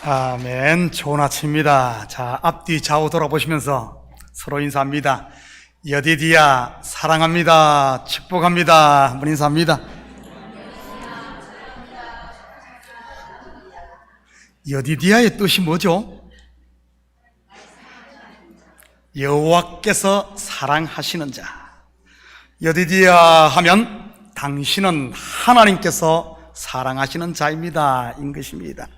아멘. 좋은 아침입니다. 자, 앞뒤 좌우 돌아보시면서 서로 인사합니다. 여디디야 사랑합니다. 축복합니다. 한번 인사합니다. 여디디야의 뜻이 뭐죠? 여호와께서 사랑하시는 자. 여디디야 하면 당신은 하나님께서 사랑하시는 자입니다 인 것입니다.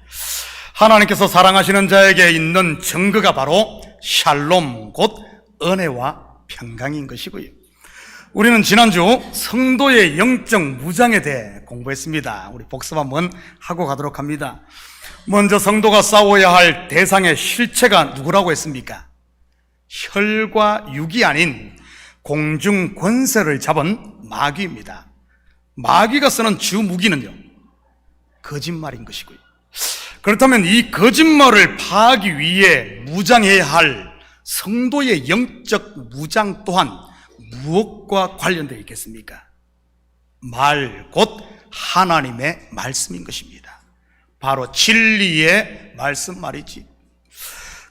하나님께서 사랑하시는 자에게 있는 증거가 바로 샬롬, 곧 은혜와 평강인 것이고요. 우리는 지난주 성도의 영적 무장에 대해 공부했습니다. 우리 복습 한번 하고 가도록 합니다. 먼저 성도가 싸워야 할 대상의 실체가 누구라고 했습니까? 혈과 육이 아닌 공중 권세를 잡은 마귀입니다. 마귀가 쓰는 주 무기는요, 거짓말인 것이고요. 그렇다면 이 거짓말을 파하기 위해 무장해야 할 성도의 영적 무장 또한 무엇과 관련되어 있겠습니까? 말, 곧 하나님의 말씀인 것입니다. 바로 진리의 말씀 말이지.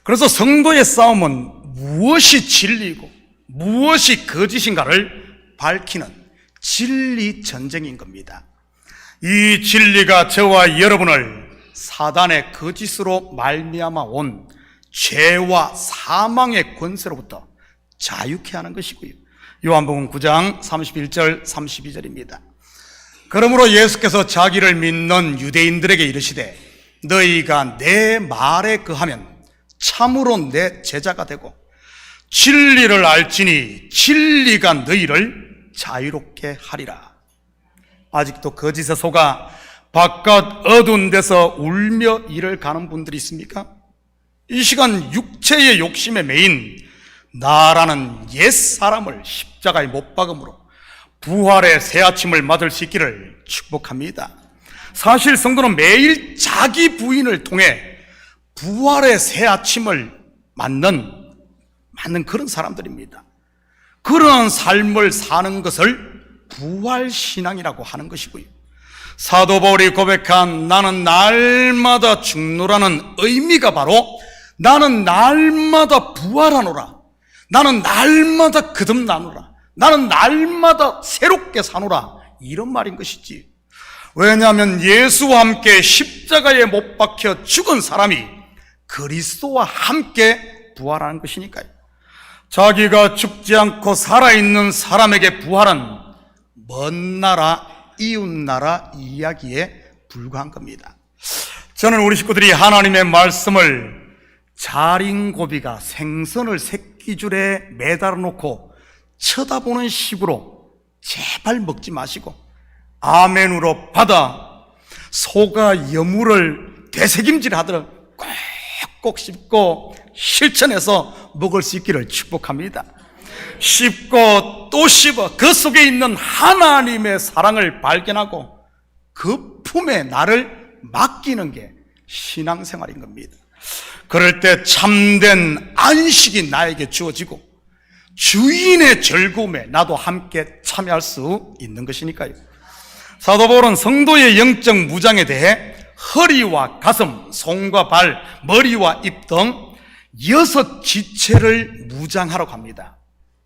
그래서 성도의 싸움은 무엇이 진리이고 무엇이 거짓인가를 밝히는 진리 전쟁인 겁니다. 이 진리가 저와 여러분을 사단의 거짓으로 말미암아 온 죄와 사망의 권세로부터 자유케 하는 것이고요. 요한복음 9장 31절 32절입니다. 그러므로 예수께서 자기를 믿는 유대인들에게 이르시되 너희가 내 말에 거하면 참으로 내 제자가 되고 진리를 알지니 진리가 너희를 자유롭게 하리라. 아직도 거짓에 속아 바깥 어두운 데서 울며 일을 가는 분들이 있습니까? 이 시간 육체의 욕심에 매인 나라는 옛사람을 십자가에 못 박음으로 부활의 새 아침을 맞을 수 있기를 축복합니다. 사실 성도는 매일 자기 부인을 통해 부활의 새 아침을 맞는 그런 사람들입니다. 그런 삶을 사는 것을 부활신앙이라고 하는 것이고요. 사도 바울이 고백한 나는 날마다 죽노라는 의미가 바로 나는 날마다 부활하노라, 나는 날마다 거듭나노라, 나는 날마다 새롭게 사노라, 이런 말인 것이지. 왜냐하면 예수와 함께 십자가에 못 박혀 죽은 사람이 그리스도와 함께 부활하는 것이니까요. 자기가 죽지 않고 살아있는 사람에게 부활은 먼 나라, 이웃 나라 이야기에 불과한 겁니다. 저는 우리 식구들이 하나님의 말씀을 자린고비가 생선을 새끼줄에 매달아 놓고 쳐다보는 식으로 제발 먹지 마시고 아멘으로 받아 소가 여물을 되새김질 하듯 꼭꼭 씹고 실천해서 먹을 수 있기를 축복합니다. 씹고 또 씹어 그 속에 있는 하나님의 사랑을 발견하고 그 품에 나를 맡기는 게 신앙생활인 겁니다. 그럴 때 참된 안식이 나에게 주어지고 주인의 즐거움에 나도 함께 참여할 수 있는 것이니까요. 사도 바울은 성도의 영적 무장에 대해 허리와 가슴, 손과 발, 머리와 입 등 6 지체를 무장하라고 합니다.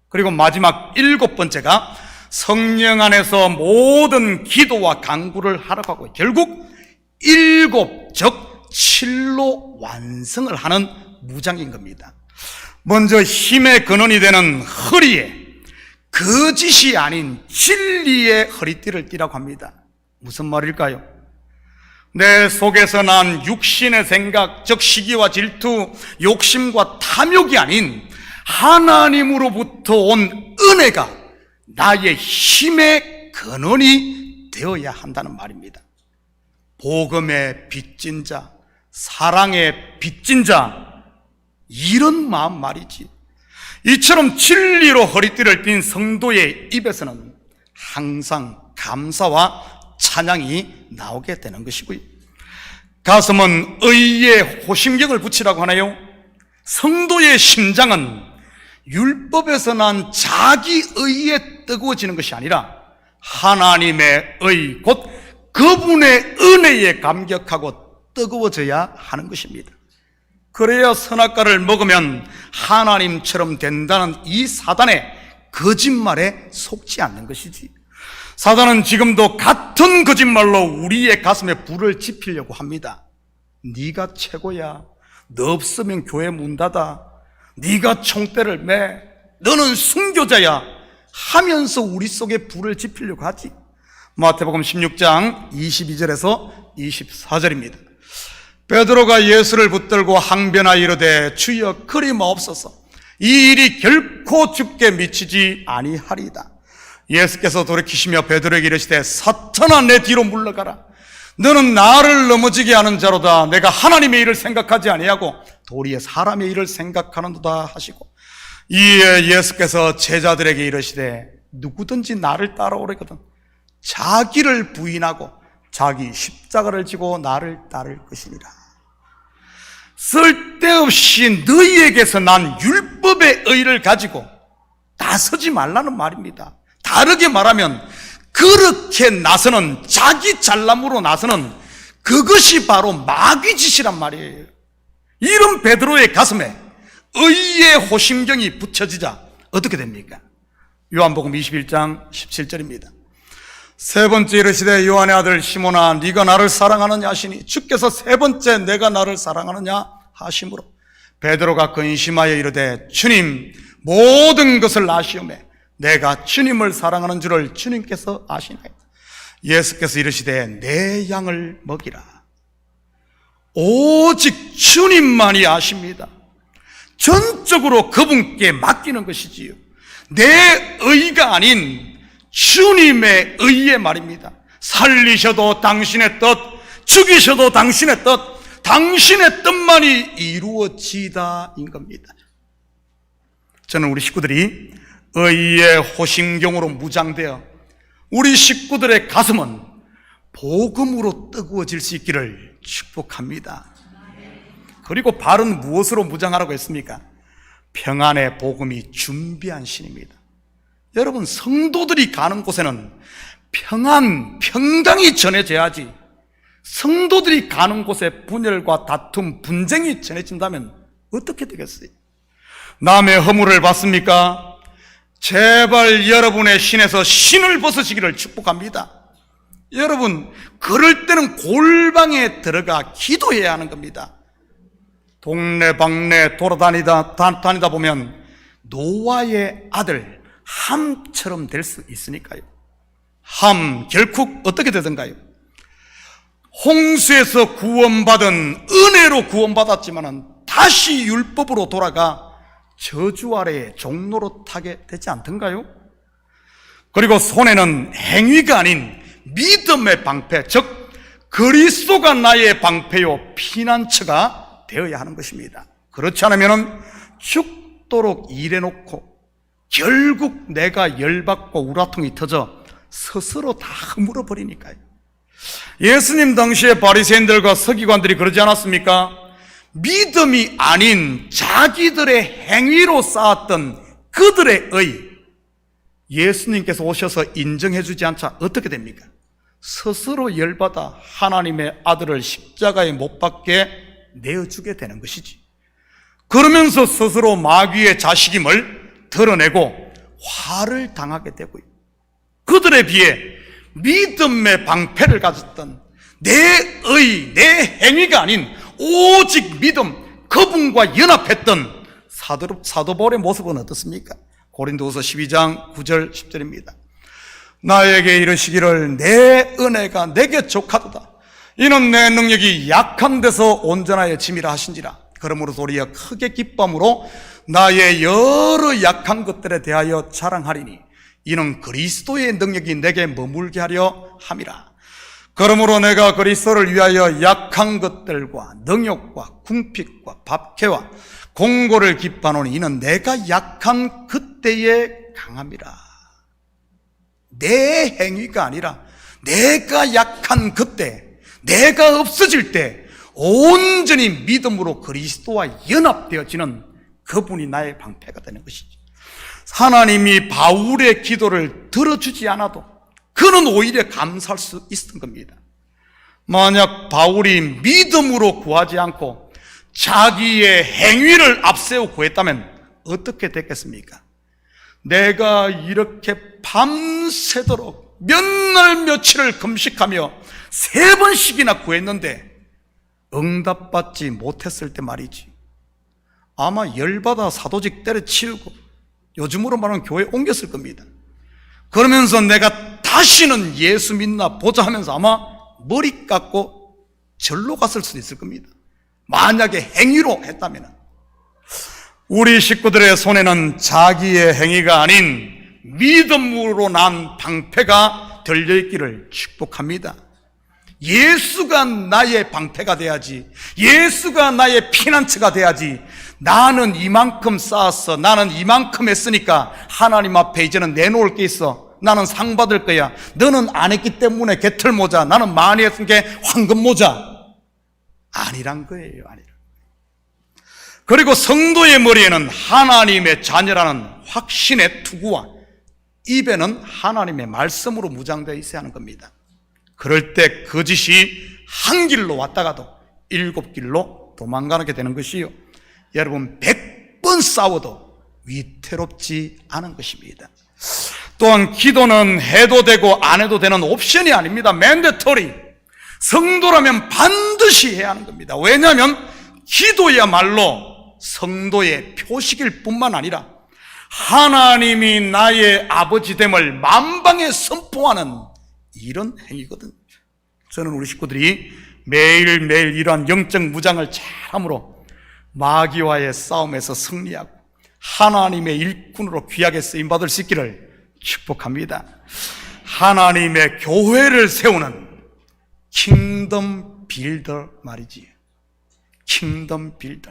그리고 마지막 7번째가 성령 안에서 모든 기도와 간구를 하라고 하고 결국 7, 즉 7로 완성을 하는 무장인 겁니다. 먼저 힘의 근원이 되는 허리에 거짓이 아닌 진리의 허리띠를 띠라고 합니다. 무슨 말일까요? 내 속에서 난 육신의 생각, 즉 시기와 질투, 욕심과 탐욕이 아닌 하나님으로부터 온 은혜가 나의 힘의 근원이 되어야 한다는 말입니다. 복음의 빚진 자, 사랑의 빚진 자, 이런 마음 말이지. 이처럼 진리로 허리띠를 띤 성도의 입에서는 항상 감사와 찬양이 나오게 되는 것이고요. 가슴은 의의 호심경을 붙이라고 하나요? 성도의 심장은 율법에서 난 자기 의에 뜨거워지는 것이 아니라 하나님의 의, 곧 그분의 은혜에 감격하고 뜨거워져야 하는 것입니다. 그래야 선악과를 먹으면 하나님처럼 된다는 이 사단의 거짓말에 속지 않는 것이지. 사단은 지금도 같은 거짓말로 우리의 가슴에 불을 지피려고 합니다. 네가 최고야. 너 없으면 교회 문 닫아. 네가 총대를 매. 너는 순교자야. 하면서 우리 속에 불을 지피려고 하지. 마태복음 16장 22절에서 24절입니다. 베드로가 예수를 붙들고 항변하여 이르되 주여 그리마옵소서. 이 일이 결코 죽게 미치지 아니하리이다. 예수께서 돌이키시며 베드로에게 이르시되 사탄아 내 뒤로 물러가라. 너는 나를 넘어지게 하는 자로다. 내가 하나님의 일을 생각하지 아니하고 도리어 사람의 일을 생각하는도다 하시고, 이에 예수께서 제자들에게 이르시되 누구든지 나를 따라오려거든 자기를 부인하고 자기 십자가를 지고 나를 따를 것이니라. 쓸데없이 너희에게서 난 율법의 의를 가지고 나서지 말라는 말입니다. 다르게 말하면 그렇게 나서는, 자기 잘남으로 나서는 그것이 바로 마귀 짓이란 말이에요. 이런 베드로의 가슴에 의의 호심경이 붙여지자 어떻게 됩니까? 요한복음 21장 17절입니다. 세 번째 이르시되 요한의 아들 시몬아 네가 나를 사랑하느냐 하시니 주께서 세 번째 내가 나를 사랑하느냐 하심으로 베드로가 근심하여 이르되 주님 모든 것을 아시오매 내가 주님을 사랑하는 줄을 주님께서 아시나이다. 예수께서 이르시되 내 양을 먹이라. 오직 주님만이 아십니다. 전적으로 그분께 맡기는 것이지요. 내 의가 아닌 주님의 의의 말입니다. 살리셔도 당신의 뜻, 죽이셔도 당신의 뜻, 당신의 뜻만이 이루어지다인 겁니다. 저는 우리 식구들이 의의 호심경으로 무장되어 우리 식구들의 가슴은 복음으로 뜨거워질 수 있기를 축복합니다. 그리고 발은 무엇으로 무장하라고 했습니까? 평안의 복음이 준비한 신입니다. 여러분, 성도들이 가는 곳에는 평안, 평강이 전해져야지, 성도들이 가는 곳에 분열과 다툼, 분쟁이 전해진다면 어떻게 되겠어요? 남의 허물을 봤습니까? 제발 여러분의 신에서 신을 벗으시기를 축복합니다. 여러분, 그럴 때는 골방에 들어가 기도해야 하는 겁니다. 동네방네 돌아다니다 보면 노아의 아들 함처럼 될 수 있으니까요. 함 결국 어떻게 되던가요? 홍수에서 구원받은 은혜로 구원받았지만 다시 율법으로 돌아가 저주 아래에 종로로 타게 되지 않던가요? 그리고 손에는 행위가 아닌 믿음의 방패, 즉 그리스도가 나의 방패요 피난처가 되어야 하는 것입니다. 그렇지 않으면 죽도록 일해놓고 결국 내가 열받고 우라통이 터져 스스로 다 허물어버리니까요. 예수님 당시에 바리새인들과 서기관들이 그러지 않았습니까? 믿음이 아닌 자기들의 행위로 쌓았던 그들의 의, 예수님께서 오셔서 인정해 주지 않자 어떻게 됩니까? 스스로 열받아 하나님의 아들을 십자가에 못 박게 내어주게 되는 것이지. 그러면서 스스로 마귀의 자식임을 드러내고 화를 당하게 되고요. 그들에 비해 믿음의 방패를 가졌던 내 의, 내 행위가 아닌 오직 믿음, 그분과 연합했던 사도 바울의 모습은 어떻습니까? 고린도후서 12장 9절 10절입니다. 나에게 이르시기를 내 은혜가 내게 족하도다. 이는 내 능력이 약한 데서 온전하여 짐이라 하신지라. 그러므로 도리어 크게 기쁨으로 나의 여러 약한 것들에 대하여 자랑하리니 이는 그리스도의 능력이 내게 머물게 하려 함이라. 그러므로 내가 그리스도를 위하여 약한 것들과 능욕과 궁핍과 박해와 공고를 기뻐하노니 이는 내가 약한 그때에 강함이라. 내 행위가 아니라 내가 약한 그때, 내가 없어질 때 온전히 믿음으로 그리스도와 연합되어지는 그분이 나의 방패가 되는 것이지. 하나님이 바울의 기도를 들어주지 않아도 그는 오히려 감사할 수 있었던 겁니다. 만약 바울이 믿음으로 구하지 않고 자기의 행위를 앞세워 구했다면 어떻게 됐겠습니까? 내가 이렇게 밤새도록 몇 날 며칠을 금식하며 3번씩이나 구했는데 응답받지 못했을 때 말이지, 아마 열받아 사도직 때려치우고 요즘으로 말하면 교회 옮겼을 겁니다. 그러면서 내가 다시는 예수 믿나 보자 하면서 아마 머리 깎고 절로 갔을 수도 있을 겁니다. 만약에 행위로 했다면. 우리 식구들의 손에는 자기의 행위가 아닌 믿음으로 난 방패가 들려있기를 축복합니다. 예수가 나의 방패가 돼야지, 예수가 나의 피난처가 돼야지. 나는 이만큼 쌓았어, 나는 이만큼 했으니까 하나님 앞에 이제는 내놓을 게 있어, 나는 상 받을 거야, 너는 안 했기 때문에 개털 모자, 나는 많이 했으니까 황금 모자. 아니란 거예요. 아니란. 그리고 성도의 머리에는 하나님의 자녀라는 확신의 투구와 입에는 하나님의 말씀으로 무장되어 있어야 하는 겁니다. 그럴 때 거짓이 한 길로 왔다가도 7길로 도망가게 되는 것이요, 여러분 100번 싸워도 위태롭지 않은 것입니다. 또한 기도는 해도 되고 안 해도 되는 옵션이 아닙니다. 맨데터리. 성도라면 반드시 해야 하는 겁니다. 왜냐하면 기도야말로 성도의 표식일 뿐만 아니라 하나님이 나의 아버지됨을 만방에 선포하는 이런 행위거든요. 저는 우리 식구들이 매일매일 이러한 영적 무장을 잘함으로 마귀와의 싸움에서 승리하고 하나님의 일꾼으로 귀하게 쓰임받을 수 있기를 축복합니다. 하나님의 교회를 세우는 킹덤 빌더 말이지. 킹덤 빌더.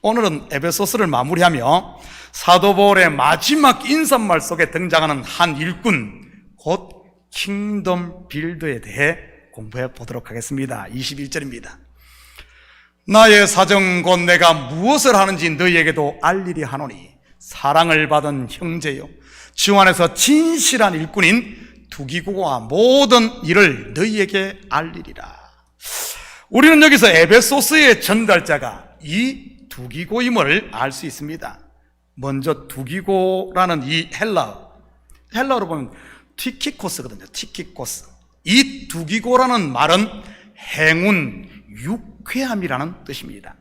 오늘은 에베소서를 마무리하며 사도 바울의 마지막 인사말 속에 등장하는 한 일꾼, 곧 킹덤 빌더에 대해 공부해 보도록 하겠습니다. 21절입니다. 나의 사정 곧 내가 무엇을 하는지 너희에게도 알리리 하노니 사랑을 받은 형제요 주 안에서 진실한 일꾼인 두기고와 모든 일을 너희에게 알리리라. 우리는 여기서 에베소서의 전달자가 이 두기고임을 알 수 있습니다. 먼저 두기고라는 이 헬라어로 보면 티키코스거든요. 티키코스. 이 두기고라는 말은 행운, 유쾌함이라는 뜻입니다.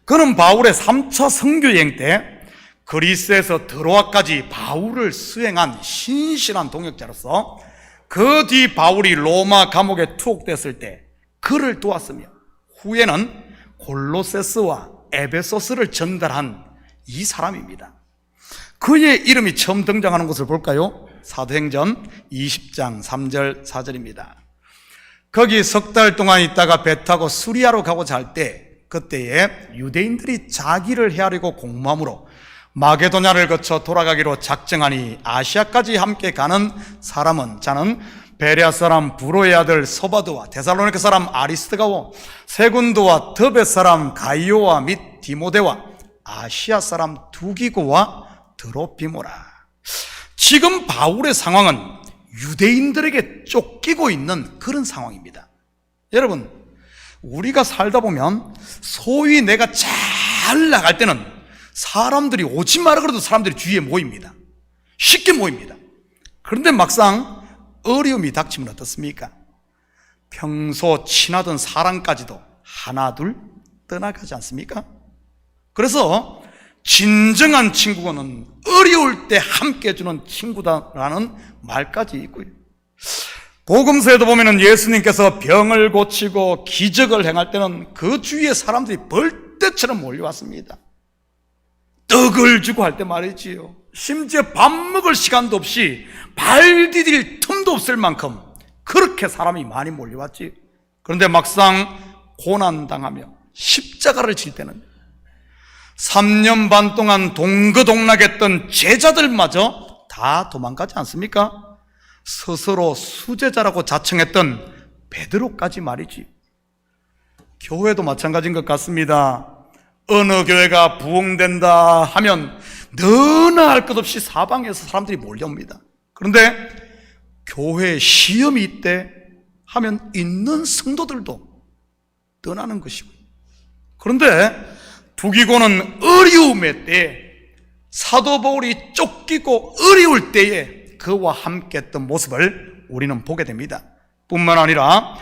그는 바울의 3차 선교여행 때 그리스에서 드로아까지 바울을 수행한 신실한 동역자로서 그 뒤 바울이 로마 감옥에 투옥됐을 때 그를 도왔으며 후에는 골로새서와 에베소서를 전달한 이 사람입니다. 그의 이름이 처음 등장하는 것을 볼까요? 사도행전 20장 3절 4절입니다. 거기 석 달 동안 있다가 배 타고 수리아로 가고자 할 때 그때에 유대인들이 자기를 헤아리고 공모함으로 마게도냐를 거쳐 돌아가기로 작정하니 아시아까지 함께 가는 자는 베레아 사람 부로의 아들 소바드와 데살로니가 사람 아리스드가와 세군도와 더베 사람 가이오와 및 디모데와 아시아 사람 두기고와 드로피모라. 지금 바울의 상황은 유대인들에게 쫓기고 있는 그런 상황입니다. 여러분, 우리가 살다 보면 소위 내가 잘 나갈 때는 사람들이 오지 마라 그래도 사람들이 주위에 모입니다. 쉽게 모입니다. 그런데 막상 어려움이 닥치면 어떻습니까? 평소 친하던 사람까지도 하나 둘 떠나가지 않습니까? 그래서 진정한 친구는 어려울 때 함께 해주는 친구다라는 말까지 있고요. 복음서에도 보면 예수님께서 병을 고치고 기적을 행할 때는 그 주위에 사람들이 벌떼처럼 몰려왔습니다. 떡을 주고 할 때 말이지요, 심지어 밥 먹을 시간도 없이 발 디딜 틈도 없을 만큼 그렇게 사람이 많이 몰려왔지. 그런데 막상 고난당하며 십자가를 질 때는 3년 반 동안 동거동락했던 제자들마저 다 도망가지 않습니까? 스스로 수제자라고 자청했던 베드로까지 말이지. 교회도 마찬가지인 것 같습니다. 어느 교회가 부흥된다 하면 너나 할 것 없이 사방에서 사람들이 몰려옵니다. 그런데 교회에 시험이 있대 하면 있는 성도들도 떠나는 것이고, 그런데 두기고는 어려움의 때에, 사도 바울이 쫓기고 어려울 때에 그와 함께 했던 모습을 우리는 보게 됩니다. 뿐만 아니라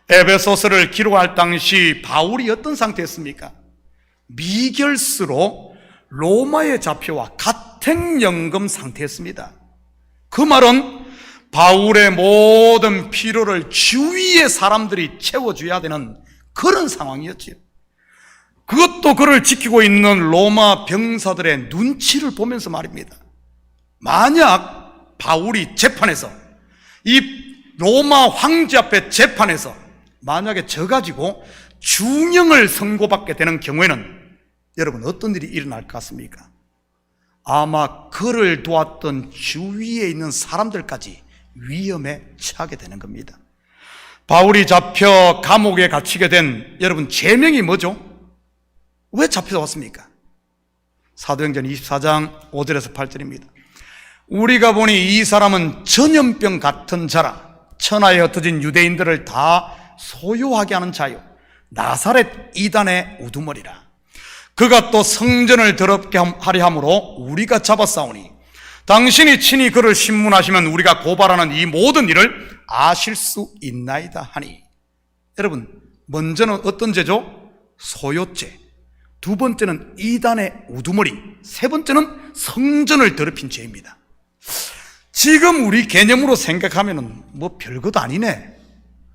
에베소서를 기록할 당시 바울이 어떤 상태였습니까? 미결스로 로마의 잡혀와 가택연금 상태였습니다. 그 말은 바울의 모든 필요를 주위의 사람들이 채워줘야 되는 그런 상황이었지요. 그것도 그를 지키고 있는 로마 병사들의 눈치를 보면서 말입니다. 만약 바울이 재판에서, 이 로마 황제 앞에 재판에서 만약에 져가지고 중형을 선고받게 되는 경우에는 여러분 어떤 일이 일어날 것 같습니까? 아마 그를 도왔던 주위에 있는 사람들까지 위험에 처하게 되는 겁니다. 바울이 잡혀 감옥에 갇히게 된 여러분 제명이 뭐죠? 왜 잡혀왔습니까? 사도행전 24장 5절에서 8절입니다. 우리가 보니 이 사람은 전염병 같은 자라, 천하에 흩어진 유대인들을 다 소요하게 하는 자요, 나사렛 이단의 우두머리라. 그가 또 성전을 더럽게 하려 함으로 우리가 잡아싸우니 당신이 친히 그를 신문하시면 우리가 고발하는 이 모든 일을 아실 수 있나이다 하니. 여러분, 먼저는 어떤 죄죠? 소요죄. 두 번째는 이단의 우두머리. 세 번째는 성전을 더럽힌 죄입니다. 지금 우리 개념으로 생각하면은 뭐 별것도 아니네.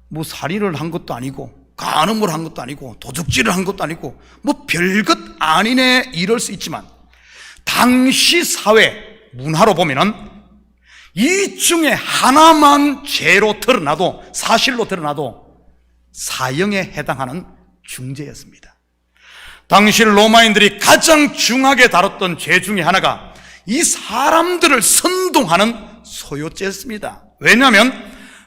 뭐 살인을 한 것도 아니고, 간음을 한 것도 아니고, 도둑질을 한 것도 아니고, 뭐 별것 아니네 이럴 수 있지만, 당시 사회 문화로 보면은 이 중에 하나만 죄로 드러나도, 사실로 드러나도 사형에 해당하는 중죄였습니다. 당시 로마인들이 가장 중하게 다뤘던 죄 중에 하나가 이 사람들을 선동하는 소요죄였습니다. 왜냐하면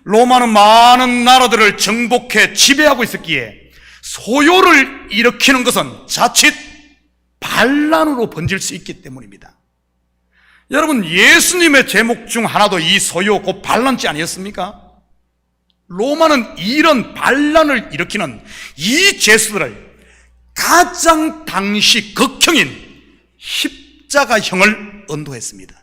로마는 많은 나라들을 정복해 지배하고 있었기에 소요를 일으키는 것은 자칫 반란으로 번질 수 있기 때문입니다. 여러분, 예수님의 제목 중 하나도 이 소요, 곧 반란죄 아니었습니까? 로마는 이런 반란을 일으키는 이 죄수들을 가장 당시 극형인 십자가형을 언도했습니다.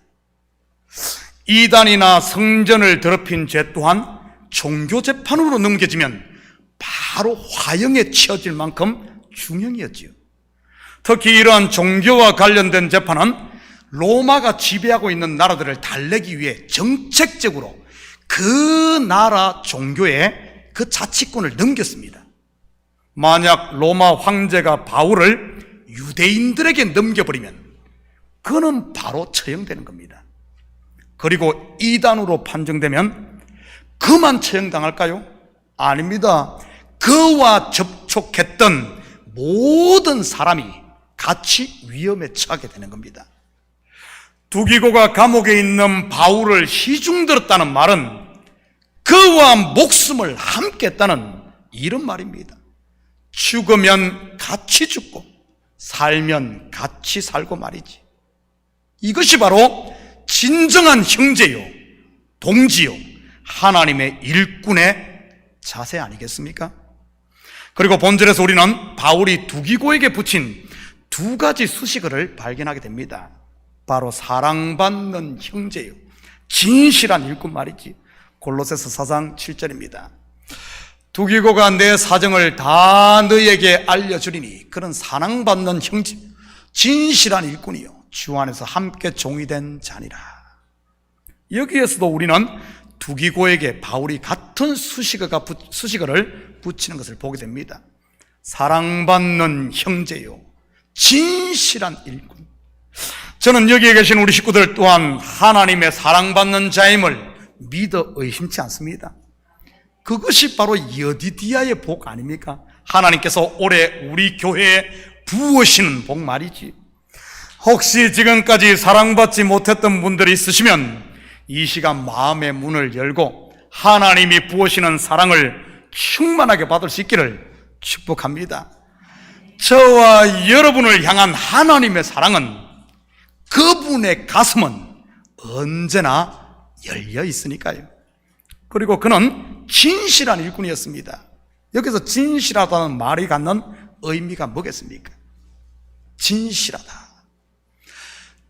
이단이나 성전을 더럽힌 죄 또한 종교재판으로 넘겨지면 바로 화형에 치어질 만큼 중형이었지요. 특히 이러한 종교와 관련된 재판은 로마가 지배하고 있는 나라들을 달래기 위해 정책적으로 그 나라 종교에 그 자치권을 넘겼습니다. 만약 로마 황제가 바울을 유대인들에게 넘겨버리면 그는 바로 처형되는 겁니다. 그리고 이단으로 판정되면 그만 처형당할까요? 아닙니다. 그와 접촉했던 모든 사람이 같이 위험에 처하게 되는 겁니다. 두기고가 감옥에 있는 바울을 시중들었다는 말은 그와 목숨을 함께 했다는 이런 말입니다. 죽으면 같이 죽고 살면 같이 살고 말이지. 이것이 바로 진정한 형제요, 동지요, 하나님의 일꾼의 자세 아니겠습니까? 그리고 본절에서 우리는 바울이 두기고에게 붙인 두 가지 수식어를 발견하게 됩니다. 바로 사랑받는 형제요, 진실한 일꾼 말이지. 골로새서 4장 7절입니다. 두기고가 내 사정을 다 너에게 알려주리니 그런 사랑받는 형제, 진실한 일꾼이요, 주 안에서 함께 종이 된 자니라. 여기에서도 우리는 두기고에게 바울이 같은 수식어를 붙이는 것을 보게 됩니다. 사랑받는 형제요, 진실한 일꾼. 저는 여기에 계신 우리 식구들 또한 하나님의 사랑받는 자임을 믿어 의심치 않습니다. 그것이 바로 여디디아의 복 아닙니까? 하나님께서 올해 우리 교회에 부으시는 복 말이지. 혹시 지금까지 사랑받지 못했던 분들이 있으시면 이 시간 마음의 문을 열고 하나님이 부으시는 사랑을 충만하게 받을 수 있기를 축복합니다. 저와 여러분을 향한 하나님의 사랑은, 그분의 가슴은 언제나 열려 있으니까요. 그리고 그는 진실한 일꾼이었습니다. 여기서 진실하다는 말이 갖는 의미가 뭐겠습니까? 진실하다.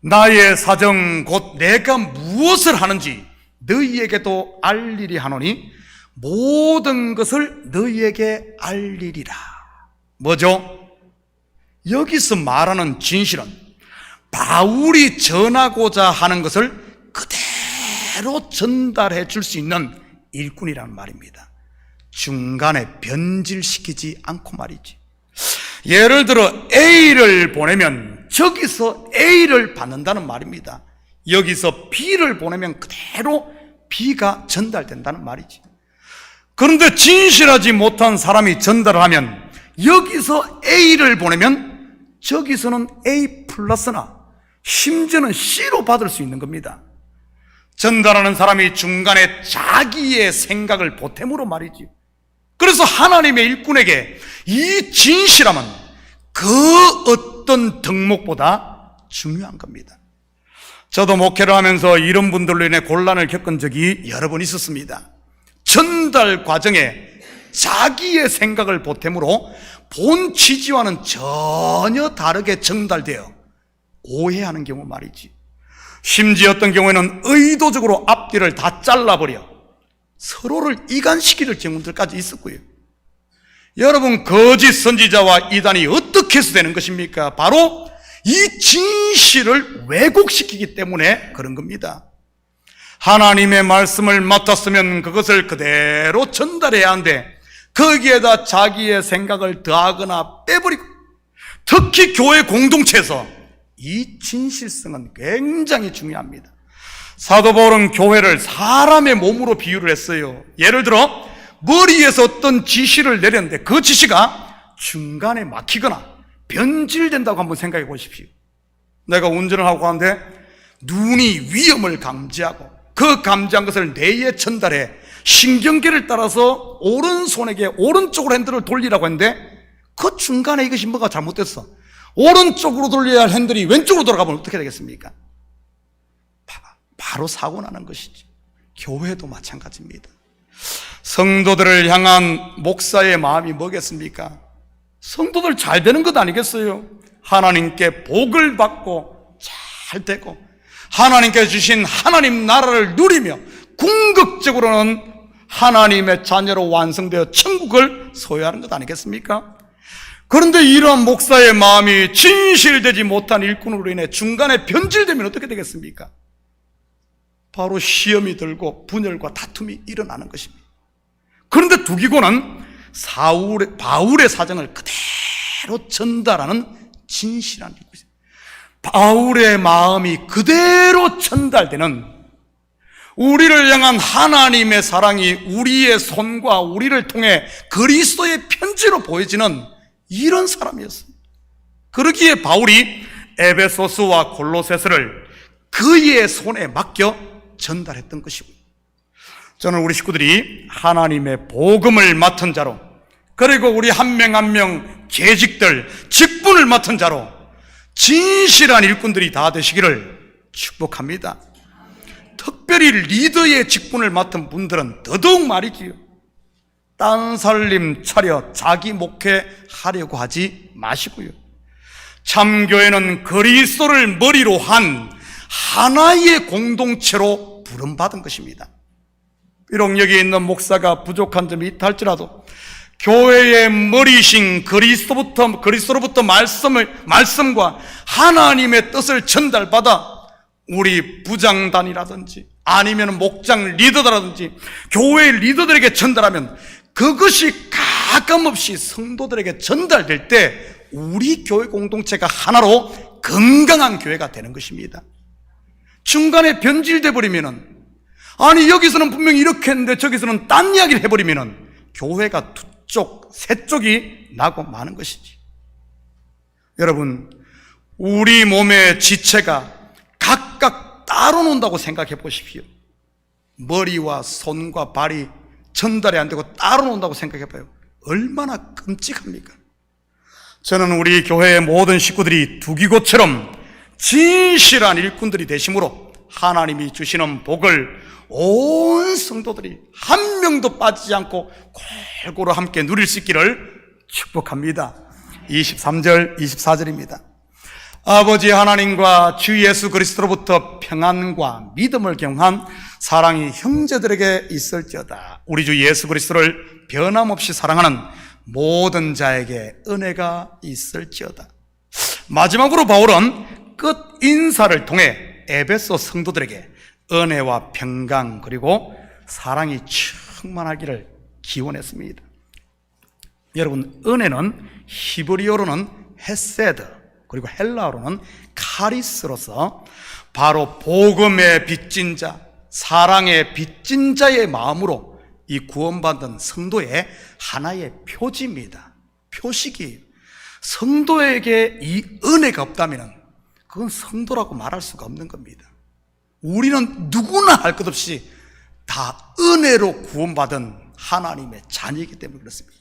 나의 사정 곧 내가 무엇을 하는지 너희에게도 알리리 하노니 모든 것을 너희에게 알리리라. 뭐죠? 여기서 말하는 진실은 바울이 전하고자 하는 것을 그대로 전달해 줄 수 있는 일꾼이라는 말입니다. 중간에 변질시키지 않고 말이지. 예를 들어 A를 보내면 저기서 A를 받는다는 말입니다. 여기서 B를 보내면 그대로 B가 전달된다는 말이지. 그런데 진실하지 못한 사람이 전달을 하면 여기서 A를 보내면 저기서는 A 플러스나 심지어는 C로 받을 수 있는 겁니다. 전달하는 사람이 중간에 자기의 생각을 보탬으로 말이지. 그래서 하나님의 일꾼에게 이 진실함은 그 어떤 덕목보다 중요한 겁니다. 저도 목회를 하면서 이런 분들로 인해 곤란을 겪은 적이 여러 번 있었습니다. 전달 과정에 자기의 생각을 보탬으로 본 취지와는 전혀 다르게 전달되어 오해하는 경우 말이지. 심지어 어떤 경우에는 의도적으로 앞뒤를 다 잘라버려 서로를 이간시킬 경우들까지 있었고요. 여러분, 거짓 선지자와 이단이 어떻게 해서 되는 것입니까? 바로 이 진실을 왜곡시키기 때문에 그런 겁니다. 하나님의 말씀을 맡았으면 그것을 그대로 전달해야 하는데 거기에다 자기의 생각을 더하거나 빼버리고, 특히 교회 공동체에서 이 진실성은 굉장히 중요합니다. 사도 바울은 교회를 사람의 몸으로 비유를 했어요. 예를 들어 머리에서 어떤 지시를 내렸는데 그 지시가 중간에 막히거나 변질된다고 한번 생각해 보십시오. 내가 운전을 하고 가는데 눈이 위험을 감지하고 그 감지한 것을 뇌에 전달해 신경계를 따라서 오른손에게 오른쪽으로 핸들을 돌리라고 했는데 그 중간에 이것이 뭐가 잘못됐어. 오른쪽으로 돌려야 할 핸들이 왼쪽으로 돌아가면 어떻게 되겠습니까? 바로 사고 나는 것이지. 교회도 마찬가지입니다. 성도들을 향한 목사의 마음이 뭐겠습니까? 성도들 잘 되는 것 아니겠어요? 하나님께 복을 받고 잘 되고 하나님께 주신 하나님 나라를 누리며 궁극적으로는 하나님의 자녀로 완성되어 천국을 소유하는 것 아니겠습니까? 그런데 이러한 목사의 마음이 진실되지 못한 일꾼으로 인해 중간에 변질되면 어떻게 되겠습니까? 바로 시험이 들고 분열과 다툼이 일어나는 것입니다. 그런데 두기고는 바울의 사정을 그대로 전달하는 진실한 일꾼이죠. 바울의 마음이 그대로 전달되는, 우리를 향한 하나님의 사랑이 우리의 손과 우리를 통해 그리스도의 편지로 보여지는 이런 사람이었습니다. 그러기에 바울이 에베소스와 골로새서를 그의 손에 맡겨 전달했던 것이고요. 저는 우리 식구들이 하나님의 복음을 맡은 자로, 그리고 우리 한 명 한 명 계직들, 직분을 맡은 자로 진실한 일꾼들이 다 되시기를 축복합니다. 특별히 리더의 직분을 맡은 분들은 더더욱 말이지요. 딴 살림 차려 자기 목회하려고 하지 마시고요. 참교회는 그리스도를 머리로 한 하나의 공동체로 부름받은 것입니다. 비록 여기 있는 목사가 부족한 점이 있다 할지라도 교회의 머리신 그리스도로부터 말씀과 하나님의 뜻을 전달받아 우리 부장단이라든지 아니면 목장 리더라든지 교회 리더들에게 전달하면 그것이 가감없이 성도들에게 전달될 때 우리 교회 공동체가 하나로 건강한 교회가 되는 것입니다. 중간에 변질돼 버리면은, 아니 여기서는 분명히 이렇게 했는데 저기서는 딴 이야기를 해버리면은 교회가 두 쪽, 세 쪽이 나고 마는 것이지. 여러분, 우리 몸의 지체가 각각 따로 논다고 생각해 보십시오. 머리와 손과 발이 전달이 안 되고 따로 논다고 생각해 봐요. 얼마나 끔찍합니까? 저는 우리 교회의 모든 식구들이 두기고처럼 진실한 일꾼들이 되심으로 하나님이 주시는 복을 온 성도들이 한 명도 빠지지 않고 골고루 함께 누릴 수 있기를 축복합니다. 23절, 24절입니다. 아버지 하나님과 주 예수 그리스도로부터 평안과 믿음을 경한 사랑이 형제들에게 있을지어다. 우리 주 예수 그리스도를 변함없이 사랑하는 모든 자에게 은혜가 있을지어다. 마지막으로 바울은 끝 인사를 통해 에베소 성도들에게 은혜와 평강 그리고 사랑이 충만하기를 기원했습니다. 여러분, 은혜는 히브리어로는 헤세드 그리고 헬라어로는 카리스로서 바로 복음의 빚진 자, 사랑의 빚진 자의 마음으로 이 구원받은 성도의 하나의 표지입니다. 표식이에요. 성도에게 이 은혜가 없다면 그건 성도라고 말할 수가 없는 겁니다. 우리는 누구나 할 것 없이 다 은혜로 구원받은 하나님의 자녀이기 때문에 그렇습니다.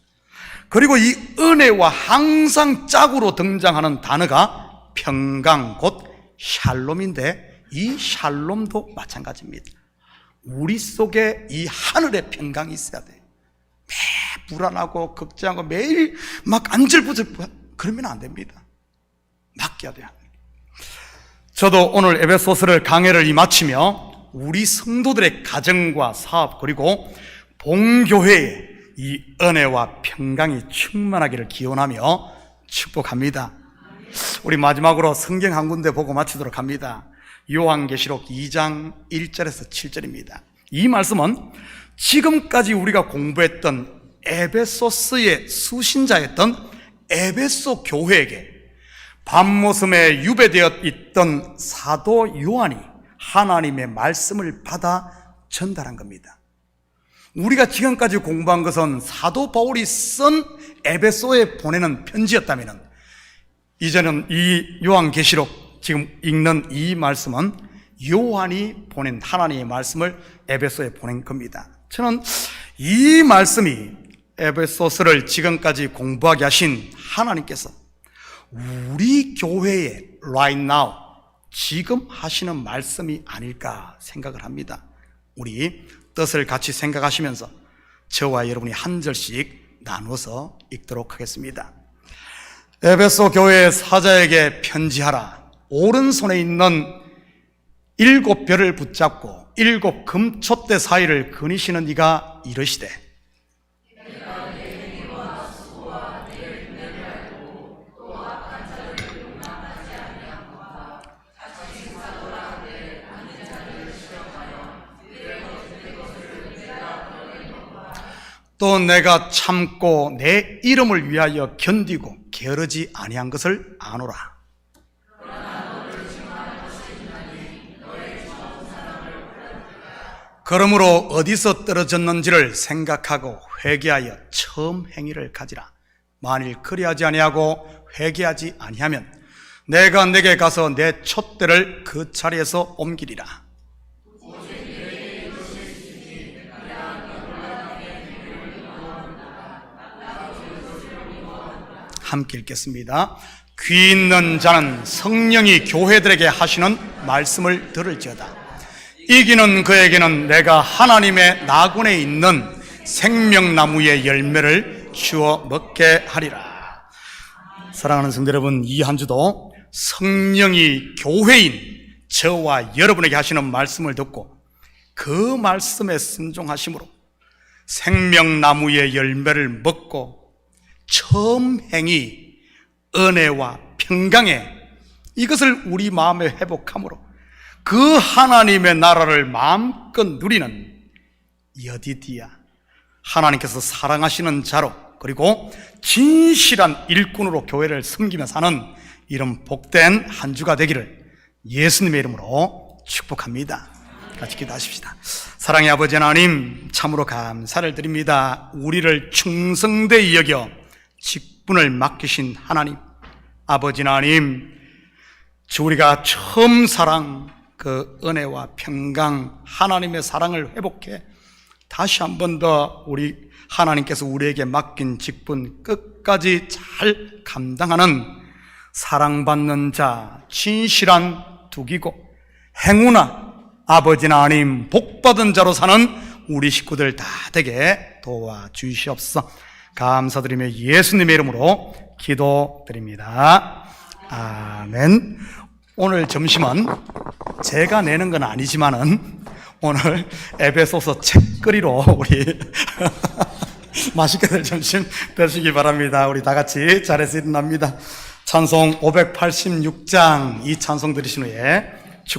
그리고 이 은혜와 항상 짝으로 등장하는 단어가 평강 곧 샬롬인데 이 샬롬도 마찬가지입니다. 우리 속에 이 하늘의 평강이 있어야 돼요. 매일 불안하고 걱정하고 매일 막 안절부절 그러면 안 됩니다. 맡겨야 돼요. 저도 오늘 에베소서를 강해를 마치며 우리 성도들의 가정과 사업 그리고 본교회에 이 은혜와 평강이 충만하기를 기원하며 축복합니다. 우리 마지막으로 성경 한 군데 보고 마치도록 합니다. 요한계시록 2장 1절에서 7절입니다. 이 말씀은 지금까지 우리가 공부했던 에베소스의 수신자였던 에베소 교회에게 밤모섬에 유배되어 있던 사도 요한이 하나님의 말씀을 받아 전달한 겁니다. 우리가 지금까지 공부한 것은 사도 바울이 쓴 에베소에 보내는 편지였다면 이제는 이 요한계시록 지금 읽는 이 말씀은 요한이 보낸 하나님의 말씀을 에베소에 보낸 겁니다. 저는 이 말씀이 에베소서를 지금까지 공부하게 하신 하나님께서 우리 교회에 right now 지금 하시는 말씀이 아닐까 생각을 합니다. 우리 뜻을 같이 생각하시면서 저와 여러분이 한 절씩 나누어서 읽도록 하겠습니다. 에베소 교회의 사자에게 편지하라. 오른손에 있는 7별을 붙잡고 7 금촛대 사이를 거니시는 이가 이르시되 또 내가 참고 내 이름을 위하여 견디고 게으르지 아니한 것을 아노라. 그러므로 어디서 떨어졌는지를 생각하고 회개하여 처음 행위를 가지라. 만일 그리하지 아니하고 회개하지 아니하면 내가 내게 가서 내 촛대를 그 자리에서 옮기리라. 함께 읽겠습니다. 귀 있는 자는 성령이 교회들에게 하시는 말씀을 들을지어다. 이기는 그에게는 내가 하나님의 나군에 있는 생명나무의 열매를 주어 먹게 하리라. 사랑하는 성도 여러분, 이 한 주도 성령이 교회인 저와 여러분에게 하시는 말씀을 듣고 그 말씀에 순종하심으로 생명나무의 열매를 먹고 처음 행위, 은혜와 평강에 이것을 우리 마음에 회복함으로 그 하나님의 나라를 마음껏 누리는 여디디아, 하나님께서 사랑하시는 자로 그리고 진실한 일꾼으로 교회를 섬기며 사는 이런 복된 한 주가 되기를 예수님의 이름으로 축복합니다. 같이 기도하십시다. 사랑의 아버지 하나님, 참으로 감사를 드립니다. 우리를 충성되이 여겨 직분을 맡기신 하나님, 아버지 하나님, 우리가 처음 사랑, 그 은혜와 평강, 하나님의 사랑을 회복해 다시 한 번 더 우리 하나님께서 우리에게 맡긴 직분 끝까지 잘 감당하는 사랑받는 자, 진실한 둑이고 행운아 아버지나 하나님 복받은 자로 사는 우리 식구들 다 되게 도와주시옵소서. 감사드리며 예수님의 이름으로 기도드립니다. 아멘. 오늘 점심은 제가 내는 건 아니지만은 오늘 에베소서 책거리로 우리 맛있게들 점심 되시기 바랍니다. 우리 다 같이 자리에서 일어납니다. 찬송 586장 이 찬송 들으신 후에